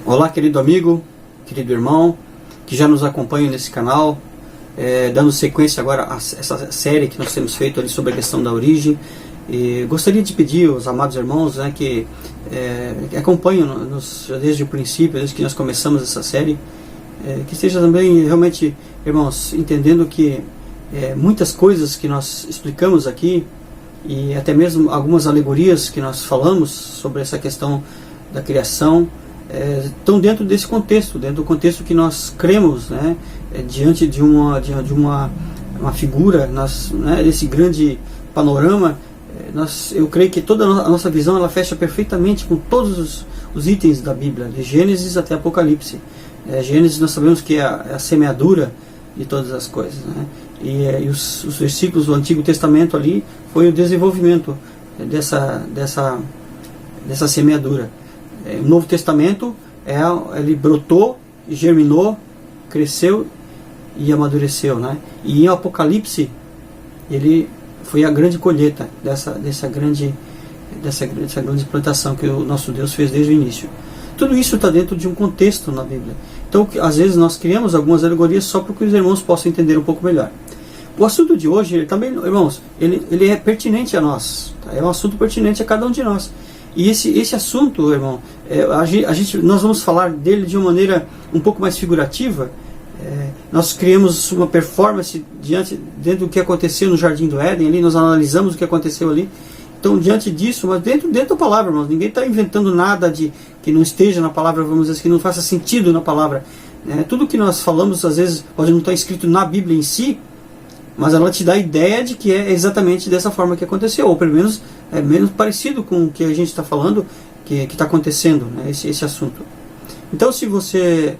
Olá, querido amigo, querido irmão, que já nos acompanha nesse canal, dando sequência agora a essa série que nós temos feito ali sobre a questão da origem. E gostaria de pedir aos amados irmãos, que acompanham desde o princípio, desde que nós começamos essa série, que esteja também realmente, irmãos, entendendo que muitas coisas que nós explicamos aqui, e até mesmo algumas alegorias que nós falamos sobre essa questão da criação, estão dentro desse contexto, dentro do contexto que nós cremos, diante de uma figura, desse grande panorama. Eu creio que toda a nossa visão ela fecha perfeitamente com todos os itens da Bíblia, de Gênesis até Apocalipse. Gênesis nós sabemos que é a semeadura de todas as coisas, e os versículos do Antigo Testamento ali foi o desenvolvimento dessa semeadura. O Novo Testamento ele brotou, germinou, cresceu e amadureceu, E em Apocalipse ele foi a grande colheita dessa grande plantação que o nosso Deus fez desde o início. Tudo isso está dentro de um contexto na Bíblia. Então, às vezes nós criamos algumas alegorias só para que os irmãos possam entender um pouco melhor. O assunto de hoje, ele também, irmãos, ele é pertinente a nós. É um assunto pertinente a cada um de nós. E esse assunto, irmão, nós vamos falar dele de uma maneira um pouco mais figurativa. Nós criamos uma performance dentro do que aconteceu no Jardim do Éden, ali nós analisamos o que aconteceu ali. Então, diante disso, mas dentro da palavra, irmãos, ninguém está inventando nada que não esteja na palavra, vamos dizer, que não faça sentido na palavra. Tudo que nós falamos, às vezes, pode não estar escrito na Bíblia em si, mas ela te dá a ideia de que é exatamente dessa forma que aconteceu, ou pelo menos é menos parecido com o que a gente está falando, que está acontecendo, esse assunto. Então, se você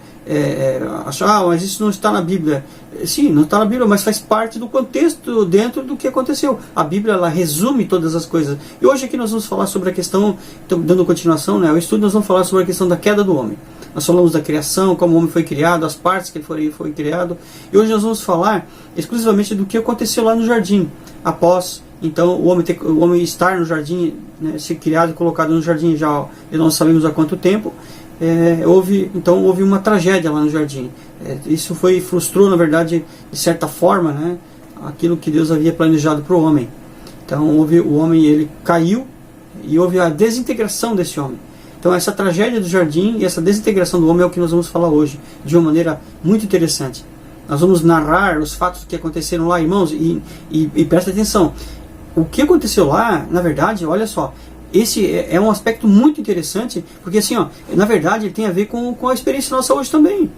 achar, mas isso não está na Bíblia. Sim, não está na Bíblia, mas faz parte do contexto dentro do que aconteceu. A Bíblia, ela resume todas as coisas. E hoje aqui nós vamos falar sobre a questão, então, dando continuação, o estudo, nós vamos falar sobre a questão da queda do homem. Nós falamos da criação, como o homem foi criado, as partes que ele foi criado. E hoje nós vamos falar exclusivamente do que aconteceu lá no jardim, após então o homem estar no jardim, ser criado e colocado no jardim, já não sabemos há quanto tempo. Houve uma tragédia lá no jardim. Isso frustrou, na verdade, de certa forma, aquilo que Deus havia planejado para o homem. Então o homem ele caiu e houve a desintegração desse homem. Então essa tragédia do jardim e essa desintegração do homem é o que nós vamos falar hoje, de uma maneira muito interessante. Nós vamos narrar os fatos que aconteceram lá, irmãos, e presta atenção. O que aconteceu lá, na verdade, olha só, esse é um aspecto muito interessante, porque assim, na verdade ele tem a ver com a experiência nossa hoje também.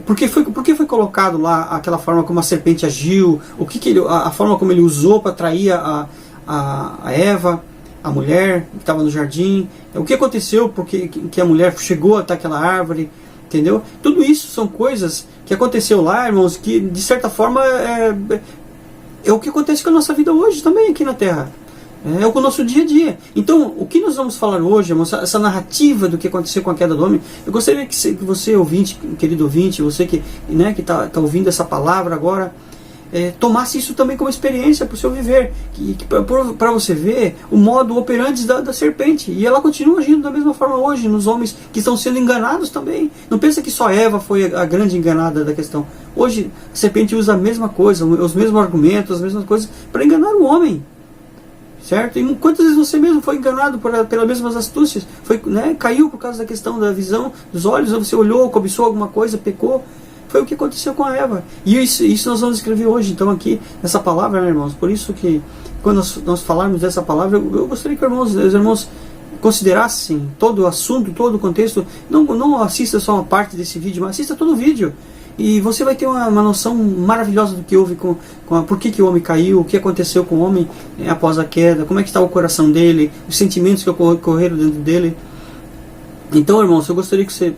Por que foi colocado lá aquela forma como a serpente agiu, a forma como ele usou para atrair a Eva, a mulher que estava no jardim, o que aconteceu porque que a mulher chegou até aquela árvore, entendeu? Tudo isso são coisas que aconteceu lá, irmãos, que de certa forma é o que acontece com a nossa vida hoje também aqui na Terra. É o nosso dia a dia. Então, o que nós vamos falar hoje, irmãos, essa narrativa do que aconteceu com a queda do homem, eu gostaria que você, ouvinte, querido ouvinte, você que está ouvindo essa palavra agora, tomasse isso também como experiência para o seu viver, para você ver o modo operandi da serpente. E ela continua agindo da mesma forma hoje nos homens que estão sendo enganados também. Não pensa que só Eva foi a grande enganada da questão. Hoje a serpente usa a mesma coisa, os mesmos argumentos, as mesmas coisas para enganar o homem. Certo? E quantas vezes você mesmo foi enganado pelas mesmas astúcias? Caiu por causa da questão da visão dos olhos, ou você olhou, cobiçou alguma coisa, pecou. Foi o que aconteceu com a Eva. E isso nós vamos escrever hoje, então, aqui, nessa palavra, irmãos. Por isso que, quando nós falarmos dessa palavra, eu gostaria que os irmãos considerassem todo o assunto, todo o contexto. Não assista só uma parte desse vídeo, mas assista todo o vídeo. E você vai ter uma noção maravilhosa do que houve por que o homem caiu, o que aconteceu com o homem após a queda, como é que está o coração dele, os sentimentos que ocorreram dentro dele. Então, irmãos, eu gostaria que você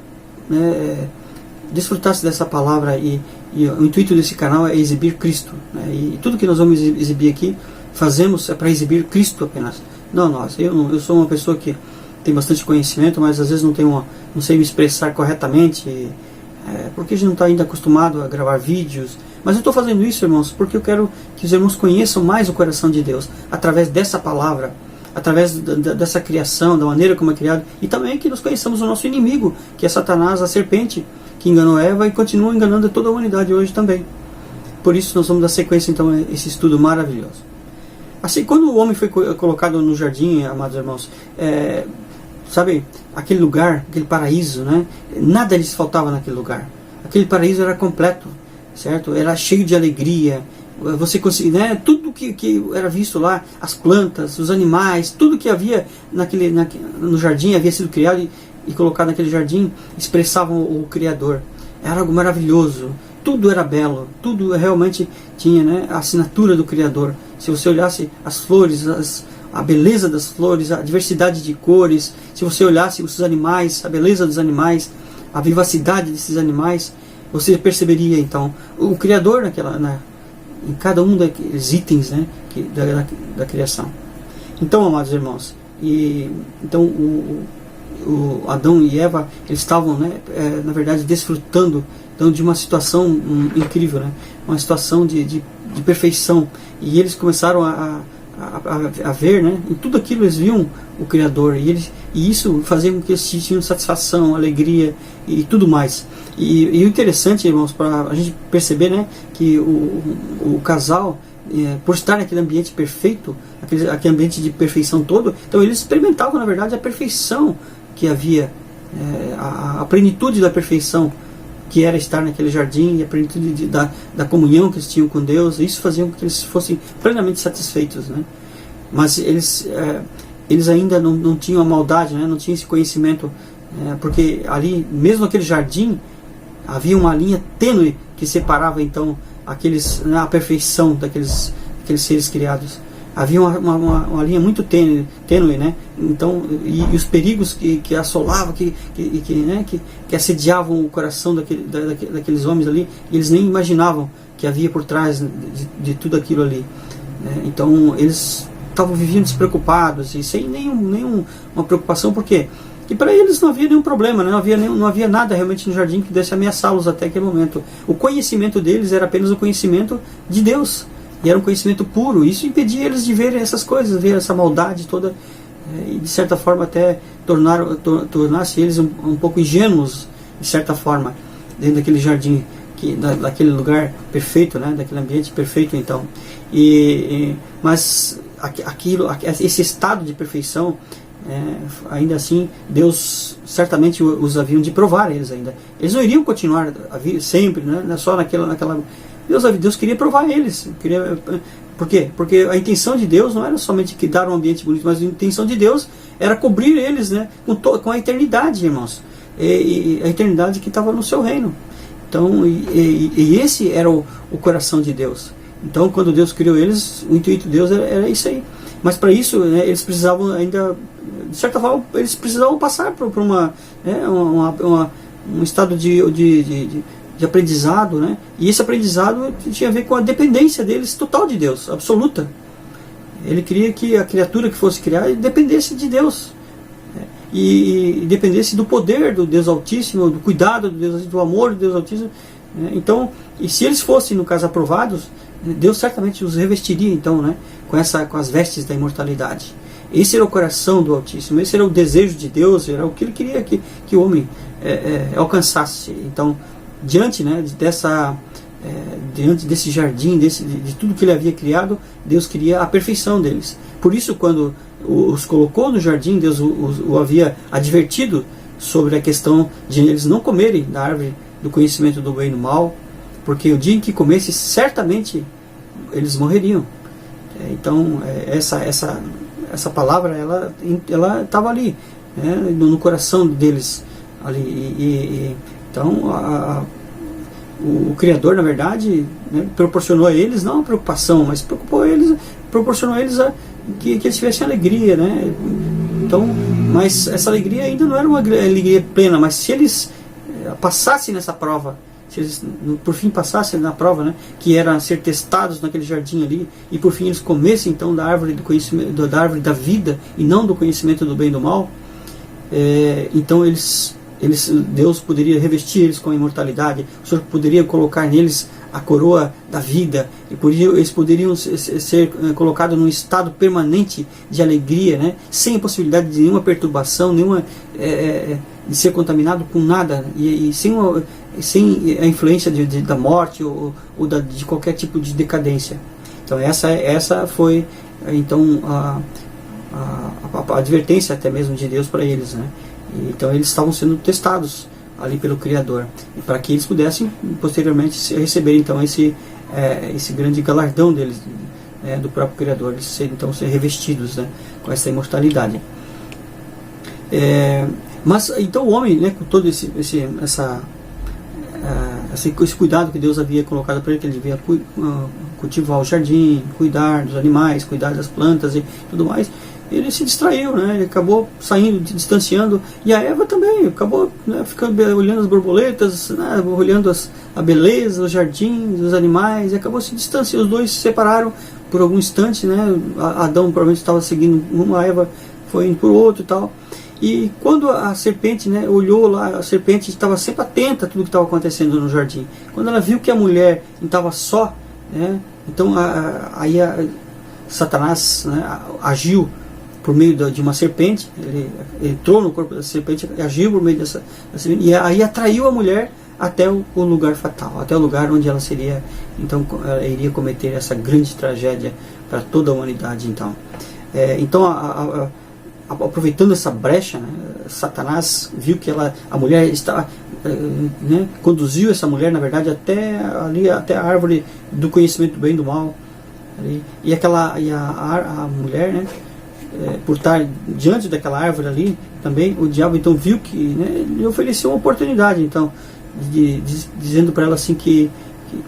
desfrutasse dessa palavra, e o intuito desse canal é exibir Cristo. E tudo que nós vamos exibir aqui, fazemos para exibir Cristo apenas. Não nós. Eu sou uma pessoa que tem bastante conhecimento, mas às vezes não sei me expressar corretamente, porque a gente não está ainda acostumado a gravar vídeos. Mas eu estou fazendo isso, irmãos, porque eu quero que os irmãos conheçam mais o coração de Deus através dessa palavra, através dessa criação, da maneira como é criado, e também que nós conheçamos o nosso inimigo, que é Satanás, a serpente, que enganou Eva e continua enganando toda a humanidade hoje também. Por isso nós vamos dar sequência então a esse estudo maravilhoso. Assim, quando o homem foi colocado no jardim, amados irmãos, sabe, aquele lugar, aquele paraíso, né? Nada lhes faltava naquele lugar. Aquele paraíso era completo, certo? Era cheio de alegria. Você conseguia, né? Tudo que era visto lá, as plantas, os animais, tudo que havia no jardim havia sido criado e colocado naquele jardim, expressavam o Criador. Era algo maravilhoso. Tudo era belo, tudo realmente tinha, né, a assinatura do Criador. Se você olhasse as flores, a beleza das flores, a diversidade de cores, se você olhasse os animais, a beleza dos animais, a vivacidade desses animais, você perceberia então o Criador em cada um daqueles itens, né, da criação. Então, amados irmãos, então o Adão e Eva, eles estavam, né, na verdade, desfrutando então, de uma situação incrível, né? Uma situação de perfeição. E eles começaram a ver, né? Em tudo aquilo eles viam o Criador. E isso fazia com que eles tinham satisfação, alegria e tudo mais. E o interessante, irmãos, para a gente perceber, né, que o casal, por estar naquele ambiente perfeito, aquele ambiente de perfeição todo, então eles experimentavam, na verdade, a perfeição que havia, a plenitude da perfeição que era estar naquele jardim, e a plenitude da comunhão que eles tinham com Deus. Isso fazia com que eles fossem plenamente satisfeitos, né? Mas eles ainda não tinham a maldade, né? Não tinham esse conhecimento, porque ali, mesmo naquele jardim, havia uma linha tênue que separava então a perfeição daqueles seres criados. Havia uma linha muito tênue, né? Então, e os perigos que assolavam, que assediavam o coração daqueles homens ali, eles nem imaginavam que havia por trás de tudo aquilo ali, né? Então, eles viviam despreocupados e sem nenhuma preocupação. Por quê? E para eles não havia nenhum problema, né? Não havia nada realmente no jardim que pudesse ameaçá-los até aquele momento. O conhecimento deles era apenas o conhecimento de Deus. E era um conhecimento puro. Isso impedia eles de verem essas coisas, ver essa maldade toda, e de certa forma até tornar-se eles um pouco ingênuos, de certa forma, dentro daquele jardim, daquele lugar perfeito, né? Daquele ambiente perfeito então. Mas esse estado de perfeição, ainda assim, Deus certamente os haviam de provar eles ainda. Eles não iriam continuar a vir sempre, né? Só naquela Deus queria provar eles. Por quê? Porque a intenção de Deus não era somente dar um ambiente bonito, mas a intenção de Deus era cobrir eles, né, com a eternidade, irmãos. E a eternidade que estava no seu reino. Então, esse era o coração de Deus. Então, quando Deus criou eles, o intuito de Deus era isso aí. Mas para isso, né, eles precisavam ainda, de certa forma, eles precisavam passar por um estado de aprendizado, né? E esse aprendizado tinha a ver com a dependência deles total de Deus, absoluta. Ele queria que a criatura que fosse criada dependesse de Deus, e dependesse do poder do Deus Altíssimo, do cuidado do Deus, do amor do Deus Altíssimo, né? Então, e se eles fossem, no caso, aprovados, Deus certamente os revestiria então, né, com as vestes da imortalidade. Esse era o coração do Altíssimo, esse era o desejo de Deus, era o que ele queria que o homem alcançasse. Então, diante desse jardim, de tudo que ele havia criado, Deus queria a perfeição deles. Por isso, quando os colocou no jardim, Deus o havia advertido sobre a questão de eles não comerem da árvore do conhecimento do bem e do mal, porque o dia em que comessem, certamente eles morreriam. Então, essa palavra, ela estava ali, né, no coração deles ali. Então, o Criador, na verdade, né, proporcionou a eles não a preocupação, mas proporcionou a eles que eles tivessem alegria, né? Então, mas essa alegria ainda não era uma alegria plena, mas se eles passassem nessa prova, se eles por fim passassem na prova, né, que era ser testados naquele jardim ali, e por fim eles comessem então da árvore do conhecimento, da árvore da vida, e não do conhecimento do bem e do mal, então eles Deus poderia revestir eles com a imortalidade, o Senhor poderia colocar neles a coroa da vida, e eles poderiam ser colocados num estado permanente de alegria, né? Sem a possibilidade de nenhuma perturbação, de ser contaminado com nada, e sem a influência da morte ou de qualquer tipo de decadência. Então essa foi então a advertência até mesmo de Deus para eles, né? Então eles estavam sendo testados ali pelo Criador, e para que eles pudessem posteriormente receber então esse grande galardão deles, do próprio Criador, eles ser revestidos, né, com essa imortalidade. Mas então o homem, né, com todo esse cuidado que Deus havia colocado para ele, que ele devia cultivar o jardim, cuidar dos animais, cuidar das plantas e tudo mais, ele se distraiu, né? Ele acabou saindo, distanciando, e a Eva também acabou, né, ficando olhando as borboletas, né, olhando a beleza, os jardins, os animais, e acabou se distanciando. Os dois se separaram por algum instante, né? Adão provavelmente estava seguindo uma, a Eva foi indo por outro e tal. E quando a serpente, né, olhou lá, a serpente estava sempre atenta a tudo que estava acontecendo no jardim. Quando ela viu que a mulher estava só, né, então aí Satanás, né, agiu por meio de uma serpente, ele entrou no corpo da serpente, agiu por meio dessa serpente, e aí atraiu a mulher até o lugar fatal, até o lugar onde ela seria, então ela iria cometer essa grande tragédia para toda a humanidade. Então, aproveitando essa brecha, né, Satanás viu que a mulher estava, né, conduziu essa mulher, na verdade, até a árvore do conhecimento do bem e do mal, ali, e a mulher, né, por estar diante daquela árvore ali, também o diabo então viu que, né, lhe ofereceu uma oportunidade, então, dizendo para ela assim que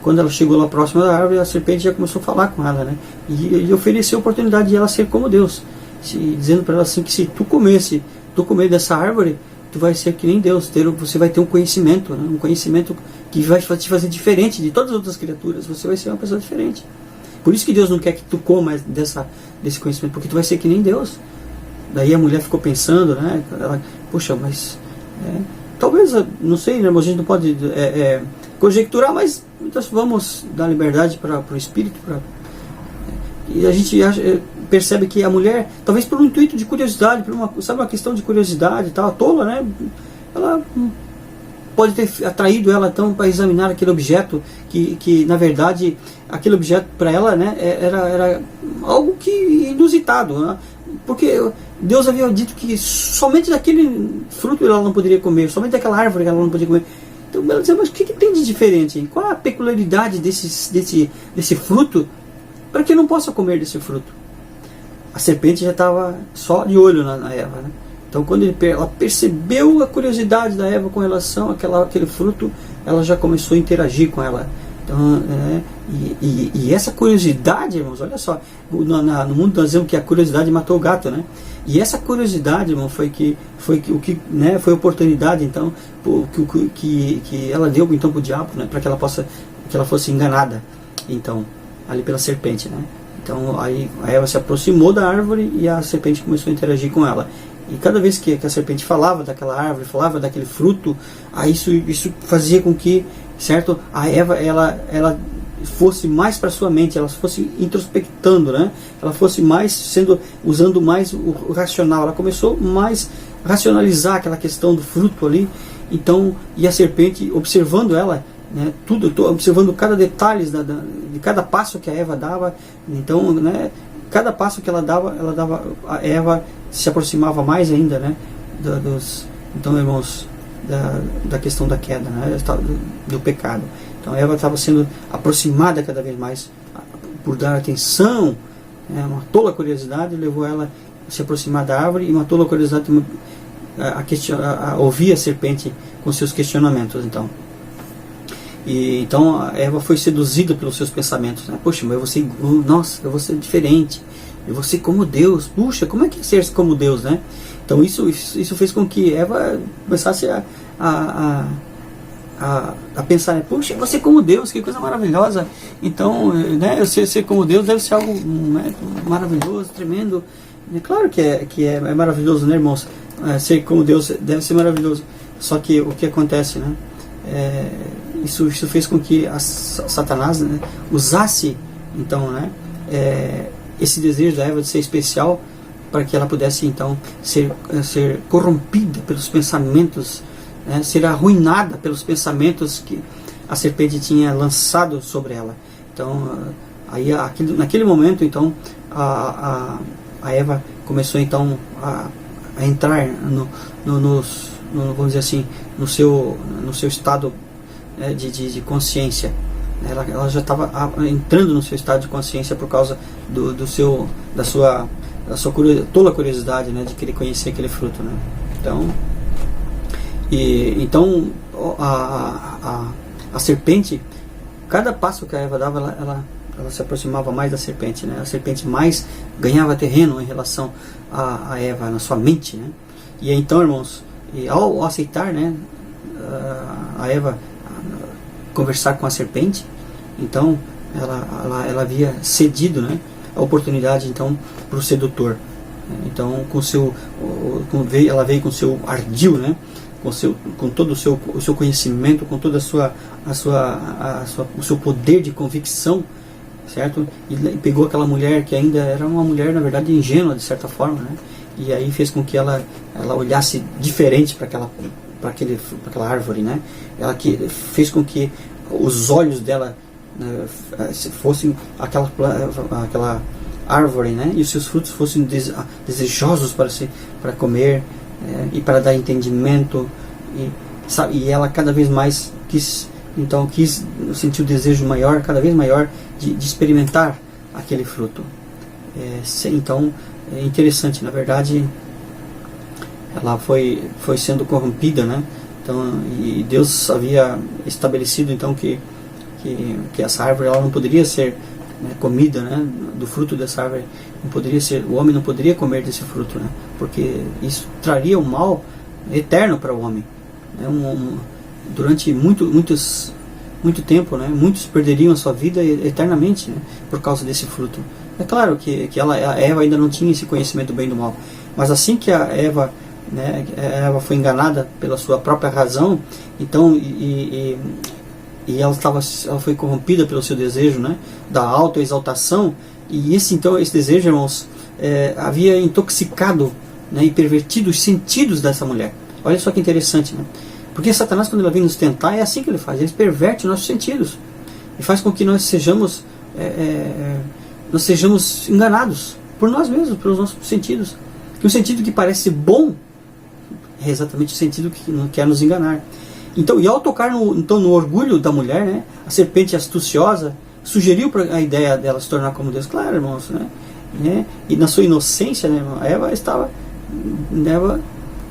quando ela chegou lá próxima da árvore, a serpente já começou a falar com ela, né, e lhe ofereceu a oportunidade de ela ser como Deus, dizendo para ela assim que se tu comer dessa árvore, tu vai ser que nem Deus, você vai ter um conhecimento, né, um conhecimento que vai te fazer diferente de todas as outras criaturas, você vai ser uma pessoa diferente. Por isso que Deus não quer que tu comas desse conhecimento, porque tu vai ser que nem Deus. Daí a mulher ficou pensando, né? Poxa, mas talvez, não sei, né? A gente não pode conjecturar, mas então vamos dar liberdade para o Espírito. E a gente percebe que a mulher, talvez por um intuito de curiosidade, uma questão de curiosidade, tal, tola, né? Ela pode ter atraído ela então para examinar aquele objeto que na verdade aquele objeto para ela, né, era algo que inusitado, né? Porque Deus havia dito que somente daquele fruto ela não poderia comer, somente daquela árvore ela não poderia comer. Então ela dizia, mas o que tem de diferente? Qual a peculiaridade desse fruto para que eu não possa comer desse fruto? A serpente já estava só de olho na Eva, né? Então quando ela percebeu a curiosidade da Eva com relação àquele fruto, ela já começou a interagir com ela. Então, e essa curiosidade, irmãos, olha só, no mundo nós dizemos que a curiosidade matou o gato, né? E essa curiosidade, irmão, foi a oportunidade, então, que ela deu então para o diabo, né? Para que ela fosse enganada, então, ali pela serpente, né? Então aí a Eva se aproximou da árvore e a serpente começou a interagir com ela. E cada vez que a serpente falava daquela árvore, falava daquele fruto, aí isso fazia com que, certo, a Eva ela fosse mais para sua mente, ela fosse introspectando, né? Ela fosse mais usando mais o racional. Ela começou mais a racionalizar aquela questão do fruto ali. Então, e a serpente observando ela, né, observando cada detalhe de cada passo que a Eva dava. Então, né, cada passo que ela dava, a Eva se aproximava mais ainda, né, então, irmãos, da questão da queda, né, do pecado. Então Eva estava sendo aproximada cada vez mais por dar atenção, né, uma tola curiosidade levou ela a se aproximar da árvore, e uma tola curiosidade a ouvir a serpente com seus questionamentos. Então a Eva foi seduzida pelos seus pensamentos, né? Poxa, mas eu vou ser diferente, eu vou ser como Deus. Puxa, como é que é ser como Deus, né? Então isso fez com que Eva começasse a pensar, né? Puxa, eu vou ser como Deus, que coisa maravilhosa. Então, né, ser como Deus deve ser algo, né, maravilhoso, tremendo. É claro que é maravilhoso, né, irmãos? Ser como Deus deve ser maravilhoso. Só que o que acontece, né? Isso fez com que Satanás, né, usasse então, né, esse desejo da Eva de ser especial, para que ela pudesse então ser corrompida pelos pensamentos, né, ser arruinada pelos pensamentos que a serpente tinha lançado sobre ela. Então, aí naquele momento, então, a Eva começou então a entrar vamos dizer assim, no seu estado de consciência. Ela já estava entrando no seu estado de consciência por causa da sua tola curiosidade, né, de querer conhecer aquele fruto, né? Então a serpente, cada passo que a Eva dava, ela se aproximava mais da serpente, né? A serpente mais ganhava terreno em relação a Eva na sua mente, né? E então, irmãos, ao aceitar, né, a Eva conversar com a serpente, então ela havia cedido, né, a oportunidade então para o sedutor. Então ela veio com o seu ardil, né, com todo o seu conhecimento, com toda o seu poder de convicção, certo? E pegou aquela mulher que ainda era uma mulher, na verdade, ingênua de certa forma, né? E aí fez com que ela olhasse diferente para aquela árvore, né? Ela fez com que os olhos dela, né, fossem aquela árvore, né? E os seus frutos fossem desejosos para comer, e para dar entendimento, e ela cada vez mais quis sentir o desejo maior, cada vez maior, de experimentar aquele fruto. Então é interessante, na verdade, ela foi sendo corrompida, né? Então, e Deus havia estabelecido então que essa árvore ela não poderia ser, né, comida, né, do fruto dessa árvore. Não poderia ser, o homem não poderia comer desse fruto, né, porque isso traria um mal eterno para o homem, né? Durante muito tempo, né, muitos perderiam a sua vida eternamente, né, por causa desse fruto. É claro que a Eva ainda não tinha esse conhecimento do bem e do mal, mas assim que a Eva foi enganada pela sua própria razão, então ela foi corrompida pelo seu desejo, né, da autoexaltação, e esse desejo, irmãos, havia intoxicado, né, e pervertido os sentidos dessa mulher. Olha só que interessante, né? Porque Satanás, quando ele vem nos tentar, é assim que ele faz. Ele perverte nossos sentidos e faz com que nós sejamos enganados por nós mesmos, pelos nossos sentidos. Que o sentido que parece bom é exatamente o sentido que não quer nos enganar. Então, e ao tocar no orgulho da mulher, né, a serpente astuciosa sugeriu a ideia dela se tornar como Deus. Claro, irmãos, né? E na sua inocência, né, irmão, Eva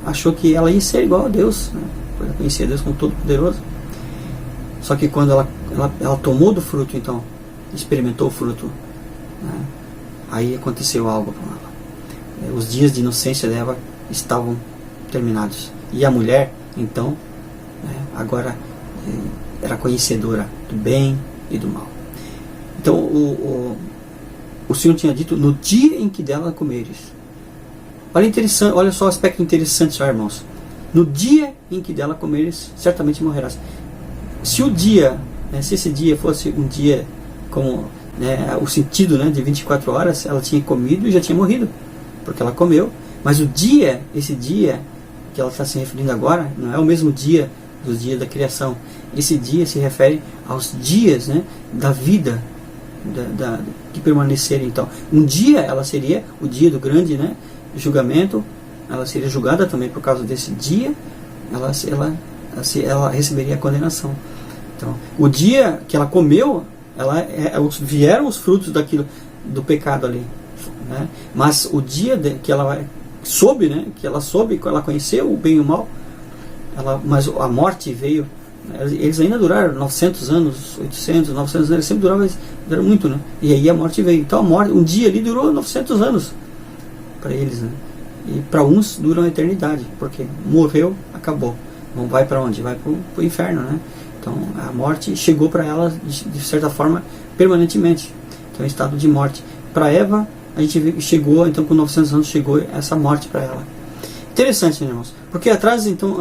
achou que ela ia ser igual a Deus, né? Ela conhecia Deus como Todo-Poderoso. Só que quando ela tomou do fruto, então, experimentou o fruto, né, aí aconteceu algo com ela. Os dias de inocência dela estavam terminados. E a mulher, então, agora era conhecedora do bem e do mal. Então o Senhor tinha dito: no dia em que dela comeres. Olha só o aspecto interessante, irmãos. No dia em que dela comeres, certamente morrerás. Se esse dia fosse um dia como, né, o sentido, né, de 24 horas, ela tinha comido e já tinha morrido, porque ela comeu. Mas esse dia que ela está se referindo agora, não é o mesmo dia dos dias da criação. Esse dia se refere aos dias, né, da vida que permanecerem. Então, um dia ela seria o dia do grande, né, julgamento. Ela seria julgada também por causa desse dia. Ela receberia a condenação. Então, o dia que ela comeu, vieram os frutos do pecado ali, né? Mas o dia que ela soube, né, que ela conheceu o bem e o mal, mas a morte veio. Eles ainda duraram 900 anos, 800, 900 anos, eles sempre duraram muito, né? E aí a morte veio. Então a morte, um dia ali durou 900 anos para eles, né? E para uns dura uma eternidade, porque morreu, acabou. Não vai para onde? Vai para o inferno, né? Então a morte chegou para ela de certa forma permanentemente. Então é um estado de morte. Para Eva, a gente chegou, então com 900 anos chegou essa morte para ela. Interessante, né, irmãos? Porque atrás, então,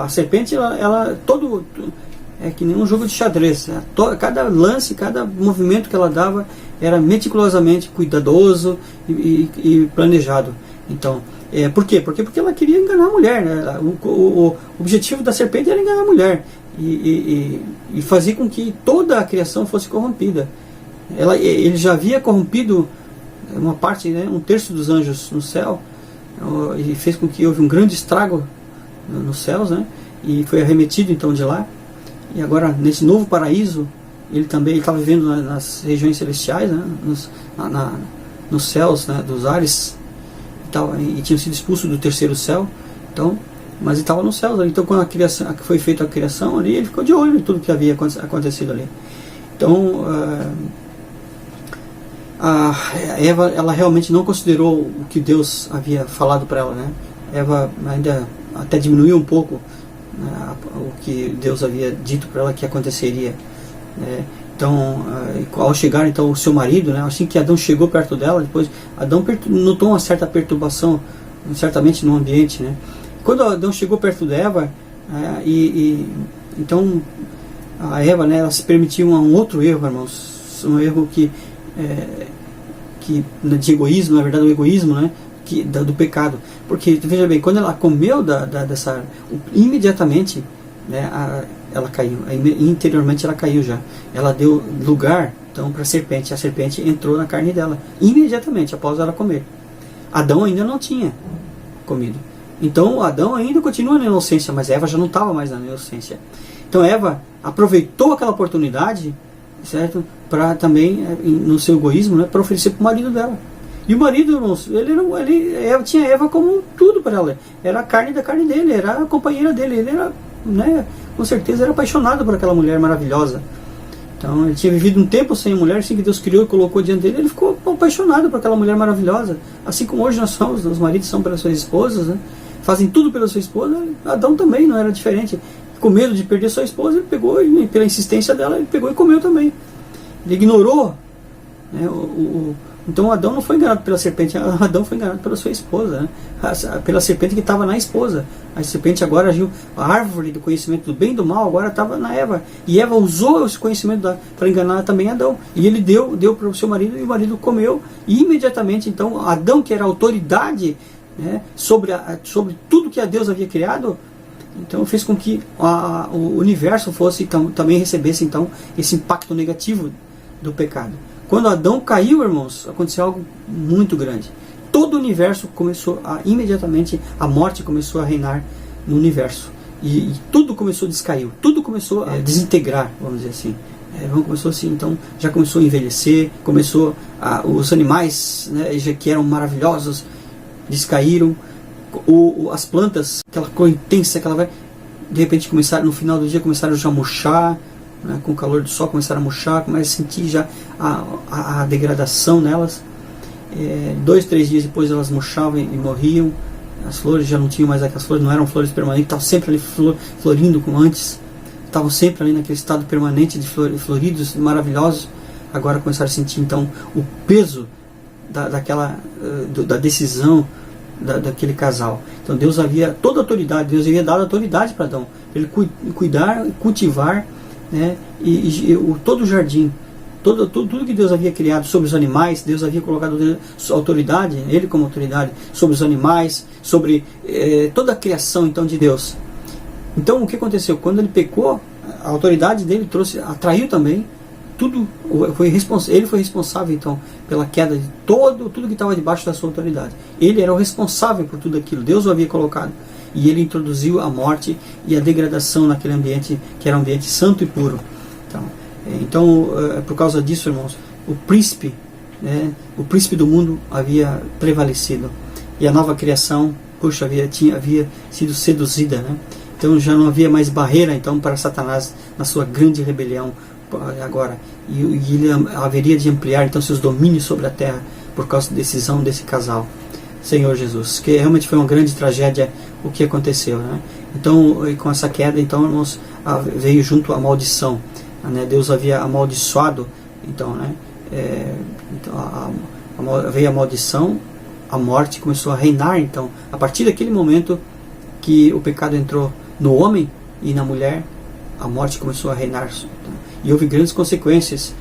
a serpente, ela todo é que nem um jogo de xadrez. Cada lance, cada movimento que ela dava era meticulosamente cuidadoso e planejado. Então, por quê? Porque ela queria enganar a mulher, né? O objetivo da serpente era enganar a mulher e fazer com que toda a criação fosse corrompida. Ele já havia corrompido uma parte, né, um terço dos anjos no céu, e fez com que houve um grande estrago nos céus, né? E foi arremetido então de lá. E agora, nesse novo paraíso, ele também estava vivendo nas regiões celestiais, né? Nos céus, né? Dos ares, e tinha sido expulso do terceiro céu. Então, mas ele estava nos céus ali. Então, quando foi feita a criação ali, ele ficou de olho em tudo que havia acontecido ali. Então, a Eva, ela realmente não considerou o que Deus havia falado para ela, né? Eva ainda até diminuiu um pouco, né, o que Deus havia dito para ela que aconteceria, né? Então, ao chegar então o seu marido, né, assim que Adão chegou perto dela, depois Adão notou uma certa perturbação, certamente no ambiente, né? Quando Adão chegou perto de Eva, então a Eva, né, ela se permitiu um outro erro, irmãos, um erro que de egoísmo, na verdade o egoísmo, né, do pecado. Porque, veja bem, quando ela comeu imediatamente, né, ela caiu, interiormente ela caiu já. Ela deu lugar então para a serpente entrou na carne dela, imediatamente após ela comer. Adão ainda não tinha comido. Então Adão ainda continua na inocência, mas Eva já não estava mais na inocência. Então Eva aproveitou aquela oportunidade, certo? Para também, no seu egoísmo, né, para oferecer para o marido dela. E o marido, irmãos, ele tinha Eva como tudo para ela. Era a carne da carne dele, era a companheira dele. Ele era, né, com certeza, era apaixonado por aquela mulher maravilhosa. Então, ele tinha vivido um tempo sem mulher, assim que Deus criou e colocou diante dele, ele ficou apaixonado por aquela mulher maravilhosa. Assim como hoje nós somos, os maridos são pelas suas esposas, né? Fazem tudo pela sua esposa. Adão também não era diferente. Com medo de perder sua esposa, ele pegou, e pela insistência dela, ele pegou e comeu também. Ele ignorou, né, então Adão não foi enganado pela serpente, Adão foi enganado pela sua esposa, né? Pela serpente que estava na esposa. A serpente agora agiu, a árvore do conhecimento do bem e do mal agora estava na Eva, e Eva usou esse conhecimento para enganar também Adão, e ele deu para o seu marido, e o marido comeu, e imediatamente então Adão, que era a autoridade, né, sobre tudo que a Deus havia criado, então fez com que o universo fosse também recebesse então esse impacto negativo do pecado. Quando Adão caiu, irmãos, aconteceu algo muito grande. Todo o universo começou imediatamente, a morte começou a reinar no universo. E tudo começou a descair, tudo começou a desintegrar, vamos dizer assim. Começou assim, então já começou a envelhecer, os animais, né, que eram maravilhosos, descaíram. As plantas, aquela cor intensa que ela vai, de repente no final do dia começaram já a murchar, né, com o calor do sol começaram a murchar, começaram a sentir já a degradação nelas. 2, 3 dias depois elas murchavam e morriam. As flores já não tinham mais aquelas flores, não eram flores permanentes, estavam sempre ali florindo como antes, estavam sempre ali naquele estado permanente de floridos, maravilhosos. Agora começaram a sentir então o peso da decisão daquele casal. Então Deus havia toda a autoridade, Deus havia dado autoridade para Adão, ele cuidar, cultivar, né, todo o jardim, tudo que Deus havia criado sobre os animais. Deus havia colocado autoridade, ele como autoridade sobre os animais, sobre toda a criação então de Deus. Então o que aconteceu? Quando ele pecou, a autoridade dele atraiu também tudo. Ele foi responsável então pela queda de tudo que estava debaixo da sua autoridade. Ele era o responsável por tudo aquilo, Deus o havia colocado, e ele introduziu a morte e a degradação naquele ambiente que era um ambiente santo e puro. Então, por causa disso, irmãos, o príncipe do mundo havia prevalecido, e a nova criação, havia sido seduzida, né? Então já não havia mais barreira então para Satanás na sua grande rebelião agora, e ele haveria de ampliar então seus domínios sobre a terra por causa da decisão desse casal. Senhor Jesus, que realmente foi uma grande tragédia o que aconteceu, né? Então, com essa queda, então, irmãos, veio junto a maldição, né? Deus havia amaldiçoado, então, né? Veio a maldição, a morte começou a reinar, então, a partir daquele momento, que o pecado entrou no homem e na mulher, a morte começou a reinar. E houve grandes consequências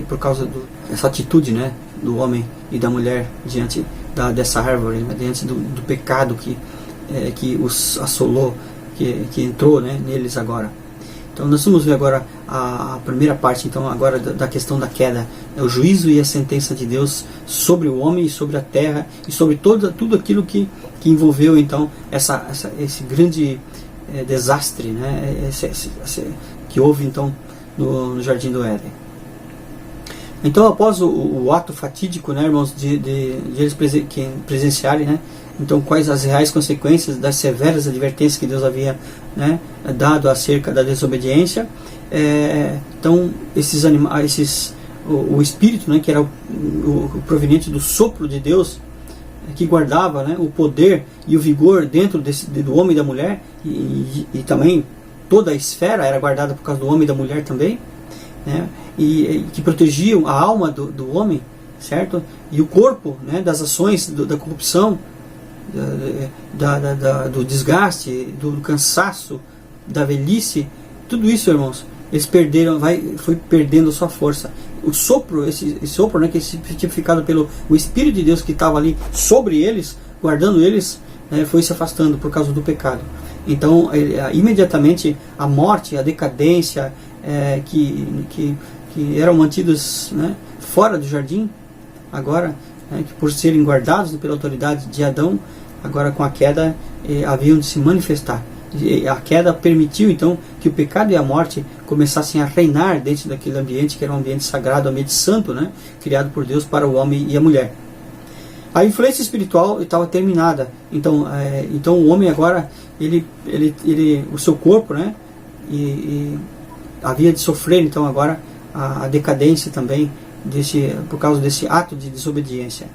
por causa dessa atitude, né, do homem e da mulher diante dessa árvore, né, diante do pecado que os assolou, que entrou, né, neles agora. Então nós vamos ver agora a primeira parte, então, agora da questão da queda, o juízo e a sentença de Deus sobre o homem e sobre a terra e sobre tudo aquilo que envolveu então esse grande desastre, né, que houve então no Jardim do Éden. Então, após o ato fatídico, né, irmãos, de eles presenciarem, né, então quais as reais consequências das severas advertências que Deus havia, né, dado acerca da desobediência, então o espírito, né, que era o proveniente do sopro de Deus, que guardava, né, o poder e o vigor dentro do homem e da mulher, e também toda a esfera era guardada por causa do homem e da mulher também, né, e que protegiam a alma do homem, certo? E o corpo, né, das ações da corrupção, do desgaste, do cansaço, da velhice, tudo isso, irmãos, eles perderam, foi perdendo sua força. O sopro, esse sopro, né, que é tipificado pelo o Espírito de Deus que estava ali sobre eles, guardando eles, né, foi se afastando por causa do pecado. Então, imediatamente, a morte, a decadência, que eram mantidos, né, fora do jardim, agora, né, que por serem guardados pela autoridade de Adão, agora com a queda haviam de se manifestar. E a queda permitiu então que o pecado e a morte começassem a reinar dentro daquele ambiente que era um ambiente sagrado, um ambiente santo, né, criado por Deus para o homem e a mulher. A influência espiritual estava terminada. Então o homem agora o seu corpo, né, havia de sofrer então agora a decadência também por causa desse ato de desobediência.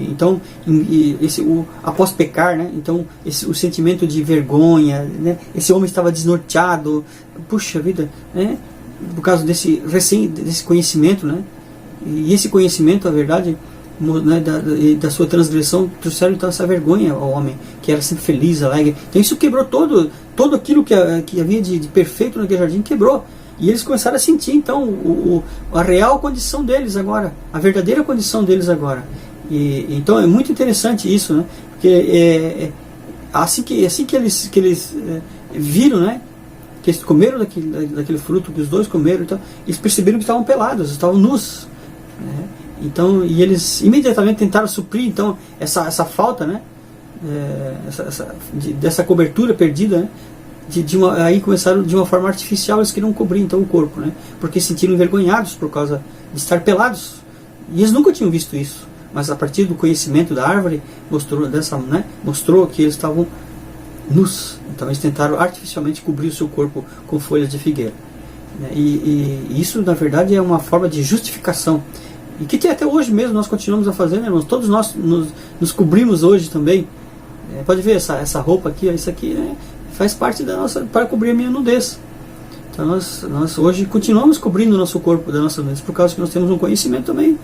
Então após pecar, né, então o sentimento de vergonha, né, esse homem estava desnorteado, puxa vida, né, por causa desse conhecimento, né, e esse conhecimento, a verdade, né, da sua transgressão, trouxeram então essa vergonha ao homem, que era sempre feliz, alegre. Então isso quebrou todo aquilo que havia de perfeito naquele jardim, quebrou. E eles começaram a sentir então a real condição deles agora, a verdadeira condição deles agora. Então é muito interessante isso, né? Porque assim que eles viram, né, que eles comeram daquele fruto que os dois comeram, então eles perceberam que estavam pelados, estavam nus, né? Então, e eles imediatamente tentaram suprir então essa falta, né, dessa cobertura perdida, né? Aí começaram de uma forma artificial, eles queriam cobrir então o corpo, né, porque se sentiram envergonhados por causa de estar pelados, e eles nunca tinham visto isso, mas a partir do conhecimento da árvore mostrou que eles estavam nus. Então eles tentaram artificialmente cobrir o seu corpo com folhas de figueira, né? E isso na verdade é uma forma de justificação, e que até hoje mesmo nós continuamos a fazer, né, irmãos? Todos nós nos cobrimos hoje também. Pode ver essa roupa aqui, isso aqui, né, faz parte da nossa, para cobrir a minha nudez. Então nós hoje continuamos cobrindo o nosso corpo da nossa nudez, por causa que nós temos um conhecimento também.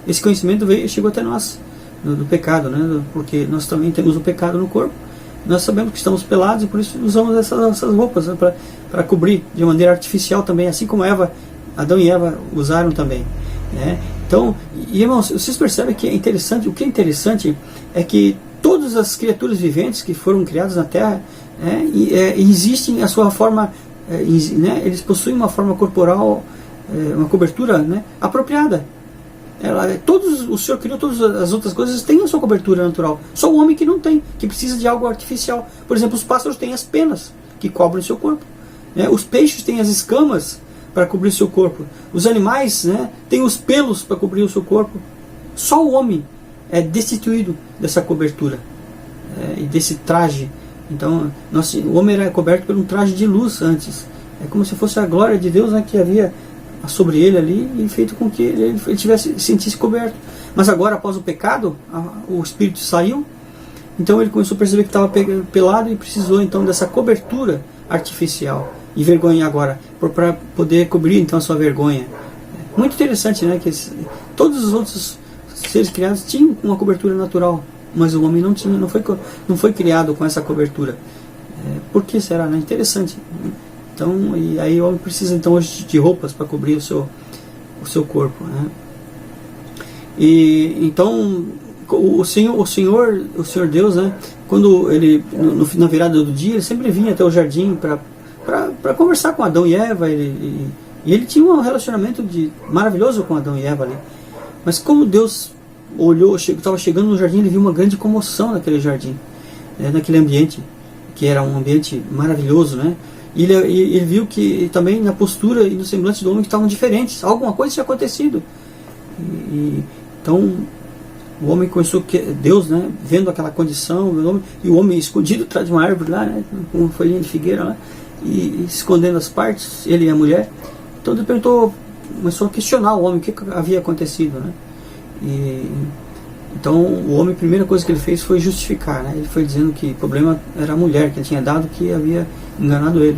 Esse conhecimento chegou até nós, do pecado, né, porque nós também temos o pecado no corpo. Nós sabemos que estamos pelados e por isso usamos essas roupas, né, para cobrir de maneira artificial também, assim como Adão e Eva usaram também, né? Então, irmãos, vocês percebem que é interessante, o que é interessante é que todas as criaturas viventes que foram criadas na Terra, existem a sua forma, né, eles possuem uma forma corporal, uma cobertura, né, apropriada. O Senhor criou todas as outras coisas, têm a sua cobertura natural. Só o homem que não tem, que precisa de algo artificial. Por exemplo, os pássaros têm as penas que cobrem o seu corpo, né? Os peixes têm as escamas para cobrir o seu corpo. Os animais, né, têm os pelos para cobrir o seu corpo. Só o homem é destituído dessa cobertura, e desse traje. Então, o homem era coberto por um traje de luz antes. É como se fosse a glória de Deus, né, que havia sobre ele ali e feito com que ele sentisse coberto. Mas agora, após o pecado, o espírito saiu. Então ele começou a perceber que estava pelado e precisou então dessa cobertura artificial. E vergonha agora, para poder cobrir então a sua vergonha. Muito interessante, né, que todos os outros seres criados tinham uma cobertura natural, mas o homem não foi criado com essa cobertura. Por que será? Né? Interessante. Então, e aí o homem precisa então hoje de roupas para cobrir o seu corpo, né? E então o Senhor Deus, né, quando ele na virada do dia, ele sempre vinha até o jardim para conversar com Adão e Eva, e ele tinha um relacionamento maravilhoso com Adão e Eva ali. Mas como Deus olhou, estava chegando no jardim, ele viu uma grande comoção naquele jardim, naquele ambiente, que era um ambiente maravilhoso, né? E ele viu que também na postura e no semblante do homem estavam diferentes, alguma coisa tinha acontecido. Então o homem começou, Deus, né, vendo aquela condição, e o homem escondido atrás de uma árvore lá, né, com uma folhinha de figueira lá, e escondendo as partes, ele e a mulher. Então Deus começou a questionar o homem, o que havia acontecido, né? Então o homem, a primeira coisa que ele fez foi justificar, né? Ele foi dizendo que o problema era a mulher que ele tinha dado, que havia enganado ele.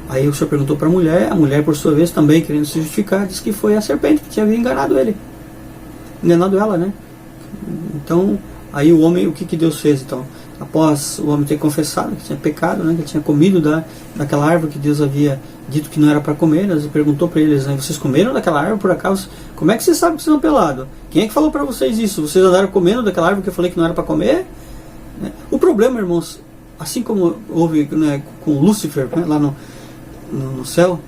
Aí o Senhor perguntou para a mulher por sua vez também, querendo se justificar, disse que foi a serpente que tinha enganado ele, enganado ela, né? Então aí o homem, o que Deus fez então? Após o homem ter confessado que tinha pecado, né, que tinha comido daquela árvore que Deus havia dito que não era para comer, Deus perguntou para eles, né, vocês comeram daquela árvore por acaso? Como é que vocês sabem que vocês estão pelados? Quem é que falou para vocês isso? Vocês andaram comendo daquela árvore que eu falei que não era para comer? O problema, irmãos, assim como houve, né, com Lúcifer, né, lá no céu,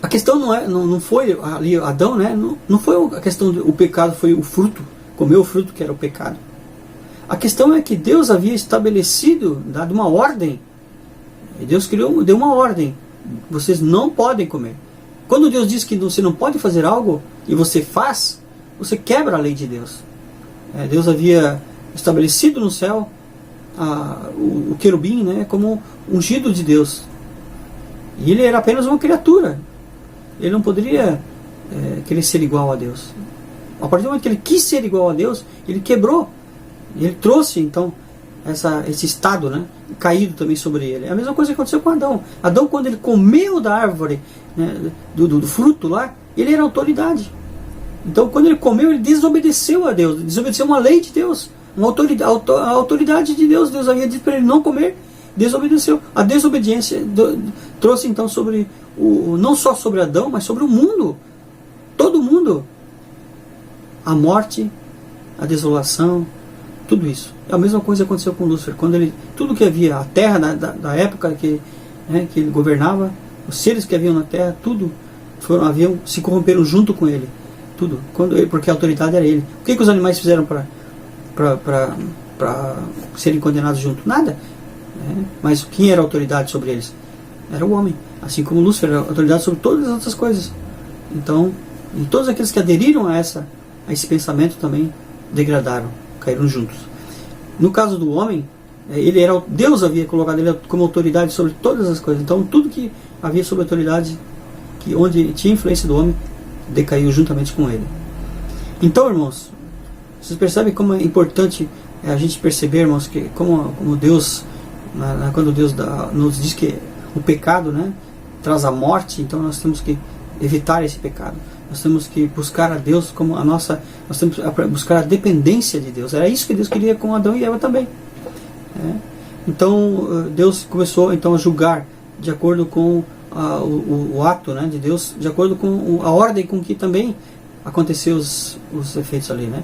a questão não foi ali Adão, né, não foi a questão do pecado, foi o fruto, comeu o fruto que era o pecado. A questão é que Deus havia estabelecido, dado uma ordem. Deus deu uma ordem. Vocês não podem comer. Quando Deus diz que você não pode fazer algo e você faz, você quebra a lei de Deus. Deus havia estabelecido no céu o querubim, né, como ungido de Deus. E ele era apenas uma criatura. Ele não poderia querer ser igual a Deus. A partir do momento que ele quis ser igual a Deus, ele quebrou. E ele trouxe então esse estado, né, caído também sobre ele. É a mesma coisa que aconteceu com Adão. Adão, quando ele comeu da árvore, né, do fruto lá, ele era autoridade. Então quando ele comeu, ele desobedeceu a Deus, desobedeceu uma lei de Deus, a autoridade de Deus. Deus havia dito para ele não comer, desobedeceu. A desobediência trouxe então sobre não só sobre Adão, mas sobre o mundo, todo mundo, a morte, a desolação, tudo isso. A mesma coisa aconteceu com Lúcifer. Quando tudo que havia, a terra da época que ele governava, os seres que haviam na terra, tudo se corromperam junto com ele. Tudo. Porque a autoridade era ele. O que os animais fizeram para serem condenados junto? Nada. Mas quem era a autoridade sobre eles? Era o homem. Assim como Lúcifer era a autoridade sobre todas as outras coisas. Então, e todos aqueles que aderiram a esse pensamento também degradaram, caíram juntos. No caso do homem, Deus havia colocado ele como autoridade sobre todas as coisas. Então tudo que havia sobre autoridade, onde tinha influência do homem, decaiu juntamente com ele. Então, irmãos, vocês percebem como é importante a gente perceber, irmãos, que como Deus, quando Deus nos diz que o pecado, né, traz a morte, então nós temos que evitar esse pecado. Nós temos que buscar a Deus como nós temos que buscar a dependência de Deus. Era isso que Deus queria com Adão e Eva também. Então Deus começou então a julgar de acordo com o ato, né, de Deus, de acordo com a ordem com que também aconteceu os efeitos ali, né?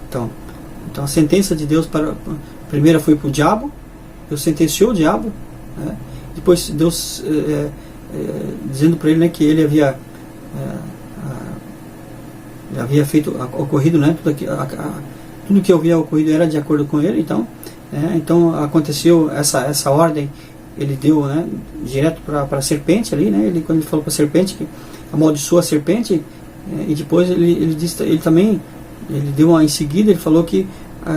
Então a sentença de Deus primeira foi para o diabo. Deus sentenciou o diabo, né? Depois Deus dizendo para ele, né, que ele havia ocorrido, né, tudo que havia ocorrido era de acordo com ele. Então aconteceu essa ordem, ele deu, né, direto para a serpente ali, né, quando ele falou para a serpente que amaldiçoou a serpente, e depois ele deu em seguida, ele falou que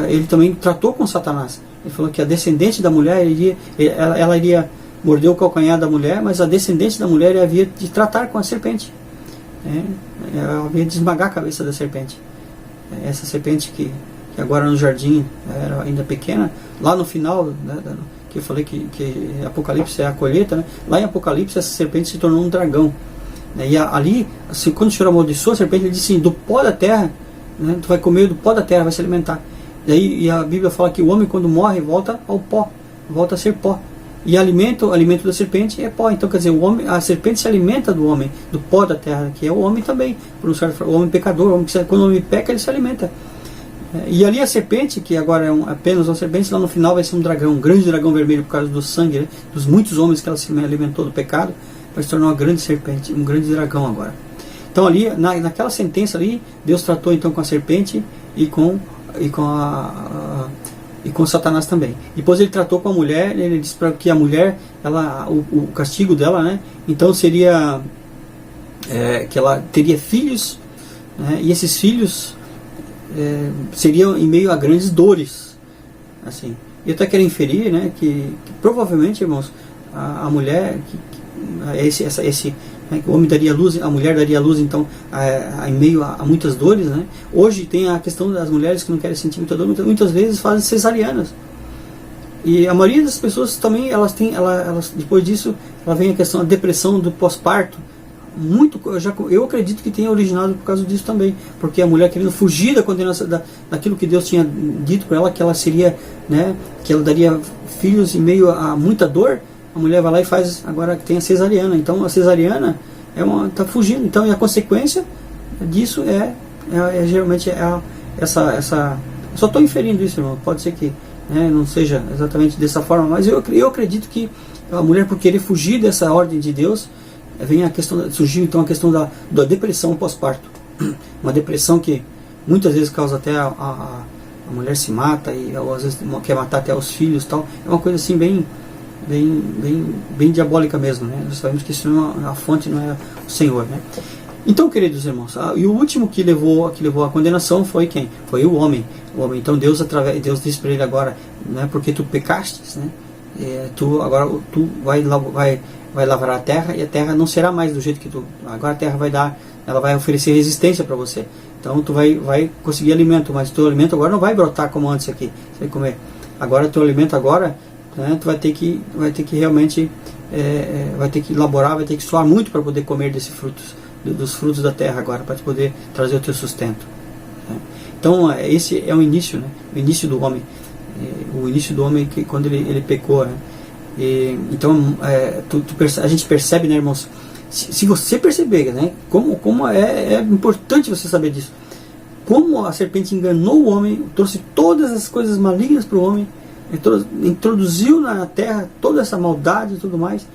ele também tratou com Satanás. Ele falou que a descendente da mulher ela iria morder o calcanhar da mulher, mas a descendente da mulher havia de tratar com a serpente. Ela havia de esmagar a cabeça da serpente. Essa serpente que agora no jardim era ainda pequena, lá no final, né, que eu falei que Apocalipse é a colheita, né? Lá em Apocalipse essa serpente se tornou um dragão, né? E ali, quando o Senhor amaldiçoou a serpente, ele disse assim, do pó da terra, né, tu vai comer do pó da terra, vai se alimentar. E a Bíblia fala que o homem, quando morre, volta ao pó, volta a ser pó. E o alimento da serpente é pó. Então, quer dizer, a serpente se alimenta do homem, do pó da terra, que é o homem também. O homem pecador, quando o homem peca, ele se alimenta. E ali a serpente, que agora é apenas uma serpente, lá no final vai ser um dragão, um grande dragão vermelho por causa do sangue, né, dos muitos homens que ela se alimentou do pecado, vai se tornar uma grande serpente, um grande dragão agora. Então ali, naquela sentença ali, Deus tratou então com a serpente e com Satanás também. Depois ele tratou com a mulher, ele disse para que a mulher, o castigo dela, né, então seria que ela teria filhos, né, e esses filhos seriam em meio a grandes dores, assim. Eu até quero inferir, né, que provavelmente, irmãos, a mulher, o homem daria luz, a mulher daria luz, então, em meio a muitas dores, né. Hoje tem a questão das mulheres que não querem sentir muita dor, muitas vezes fazem cesarianas. E a maioria das pessoas também, elas depois disso, ela vem a questão da depressão do pós-parto. Eu acredito que tenha originado por causa disso também, porque a mulher querendo fugir da condenação, daquilo que Deus tinha dito para ela, que ela seria, né, que ela daria filhos em meio a muita dor, a mulher vai lá e faz, agora que tem a cesariana. Então a cesariana está fugindo, então, e a consequência disso geralmente essa só estou inferindo isso, irmão, pode ser que, né, não seja exatamente dessa forma, mas eu acredito que a mulher, por querer fugir dessa ordem de Deus, surgiu então a questão da depressão pós-parto. Uma depressão que muitas vezes causa até a mulher se mata, ou às vezes quer matar até os filhos, tal. É uma coisa assim bem diabólica mesmo, né? Nós sabemos que isso a fonte não é o Senhor, né? Então, queridos irmãos, e o último que levou a condenação foi quem? Foi o homem. Então Deus disse para ele agora, né, porque tu pecastes, né? Tu vai lavrar a terra, e a terra não será mais do jeito que agora a terra ela vai oferecer resistência para você. Então tu vai conseguir alimento, mas teu alimento agora não vai brotar como antes aqui, você vai comer. Agora teu alimento agora, né, tu vai ter que realmente vai ter que elaborar, vai ter que suar muito para poder comer dos frutos da terra agora, para poder trazer o teu sustento, né? Então esse é o início, né? O início do homem, que quando ele pecou, né? Então a gente percebe, né, irmãos, se você perceber, né, como é importante você saber disso, como a serpente enganou o homem, trouxe todas as coisas malignas para o homem, introduziu na terra toda essa maldade e tudo mais,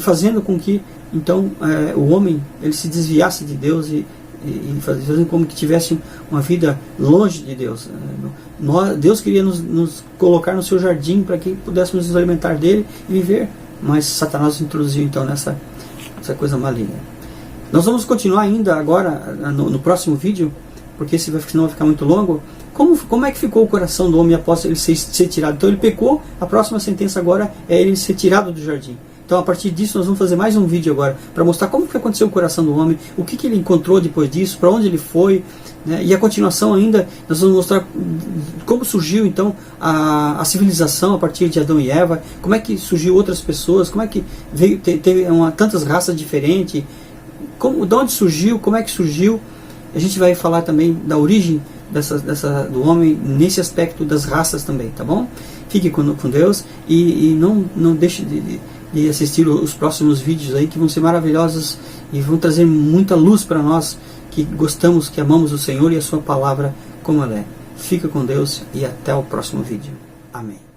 fazendo com que então o homem ele se desviasse de Deus e fazendo como que tivesse uma vida longe de Deus. Deus queria nos colocar no seu jardim para que pudéssemos nos alimentar dele e viver, mas Satanás nos introduziu então essa coisa maligna. Nós vamos continuar ainda agora no próximo vídeo, porque senão vai ficar muito longo. Como é que ficou o coração do homem após ele ser tirado? Então ele pecou, a próxima sentença agora é ele ser tirado do jardim. Então a partir disso nós vamos fazer mais um vídeo agora, para mostrar como que aconteceu o coração do homem, o que ele encontrou depois disso, para onde ele foi, né? E a continuação ainda, nós vamos mostrar como surgiu então a civilização a partir de Adão e Eva, como é que surgiu outras pessoas, como é que teve tantas raças diferentes, de onde surgiu, como é que surgiu. A gente vai falar também da origem do homem nesse aspecto das raças também, tá bom? Fique com Deus e não deixe de assistir os próximos vídeos aí, que vão ser maravilhosos e vão trazer muita luz para nós que gostamos, que amamos o Senhor e a sua palavra como ela é. Fica com Deus e até o próximo vídeo. Amém.